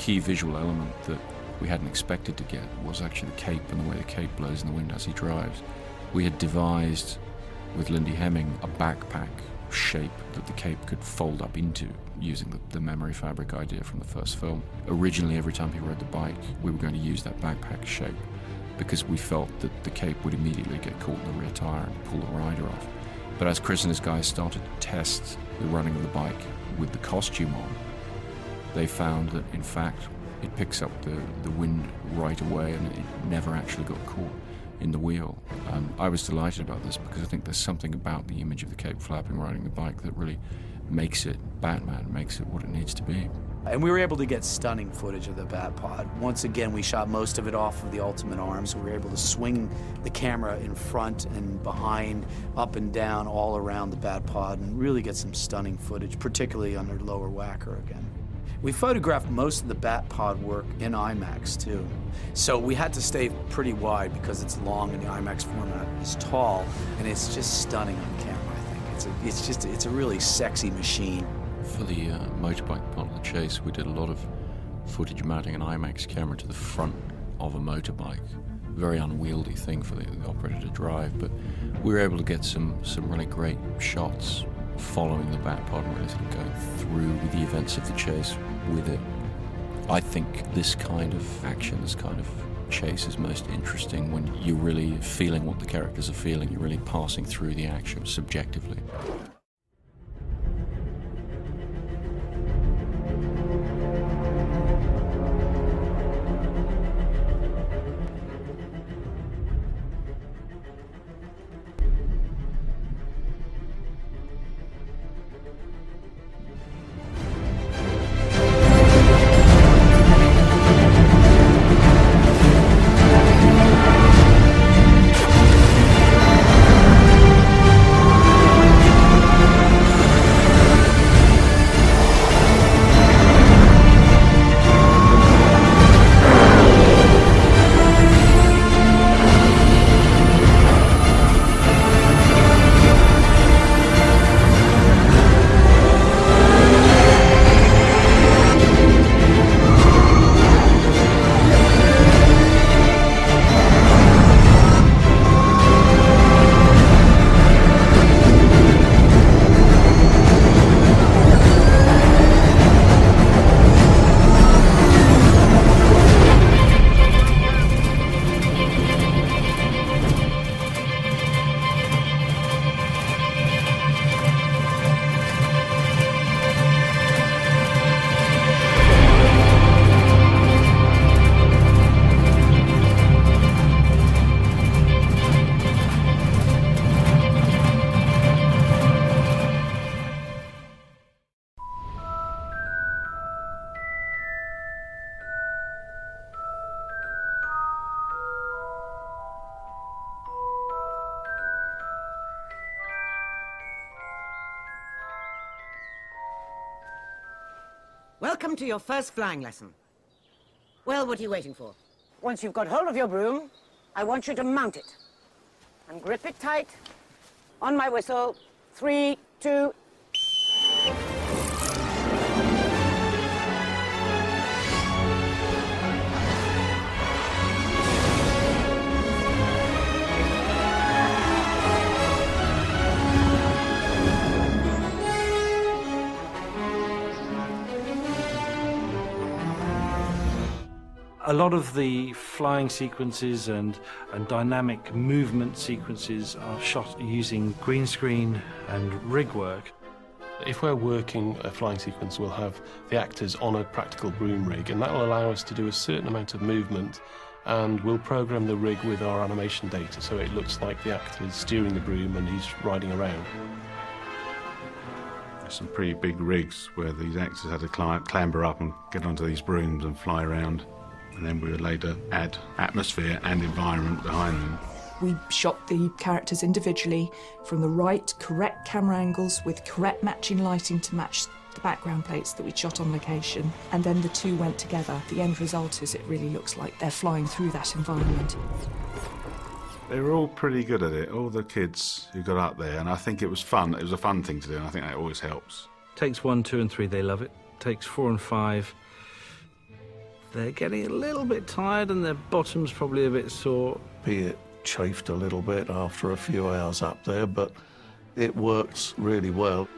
key visual element that we hadn't expected to get was actually the cape and the way the cape blows in the wind as he drives. We had devised, with Lindy Hemming, a backpack shape that the cape could fold up into using the memory fabric idea from the first film. Originally, every time he rode the bike, we were going to use that backpack shape because we felt that the cape would immediately get caught in the rear tire and pull the rider off. But as Chris and his guys started to test the running of the bike with the costume on, they found that, in fact, it picks up the wind right away and it never actually got caught in the wheel. I was delighted about this because I think there's something about the image of the cape flapping riding the bike that really makes it Batman, makes it what it needs to be. And we were able to get stunning footage of the Bat-Pod. Once again, we shot most of it off of the Ultimate Arms. We were able to swing the camera in front and behind, up and down, all around the Bat-Pod, and really get some stunning footage, particularly under lower whacker again. We photographed most of the Bat-Pod work in IMAX, too. So we had to stay pretty wide because it's long and the IMAX format is tall, and it's just stunning on camera, I think. It's a really sexy machine. For the motorbike part of the chase, we did a lot of footage mounting an IMAX camera to the front of a motorbike. Very unwieldy thing for the operator to drive, but we were able to get some really great shots following the Bat-Pod and really sort of going through the events of the chase with it. I think this kind of action, this kind of chase is most interesting when you're really feeling what the characters are feeling, you're really passing through the action subjectively. Welcome to your first flying lesson. Well, what are you waiting for? Once you've got hold of your broom, I want you to mount it. And grip it tight. On my whistle. 3, 2... A lot of the flying sequences and dynamic movement sequences are shot using green screen and rig work. If we're working a flying sequence, we'll have the actors on a practical broom rig, and that will allow us to do a certain amount of movement, and we'll program the rig with our animation data so it looks like the actor's steering the broom and he's riding around. There's some pretty big rigs where these actors had to clamber up and get onto these brooms and fly around. And then we would later add atmosphere and environment behind them. We shot the characters individually from the right, correct camera angles with correct matching lighting to match the background plates that we shot on location. And then the two went together. The end result is it really looks like they're flying through that environment. They were all pretty good at it, all the kids who got up there, and I think it was fun. It was a fun thing to do, and I think that always helps. Takes 1, 2 and 3, they love it. Takes 4 and 5, They're getting a little bit tired and their bottom's probably a bit sore. It chafed a little bit after a few hours up there, but it works really well.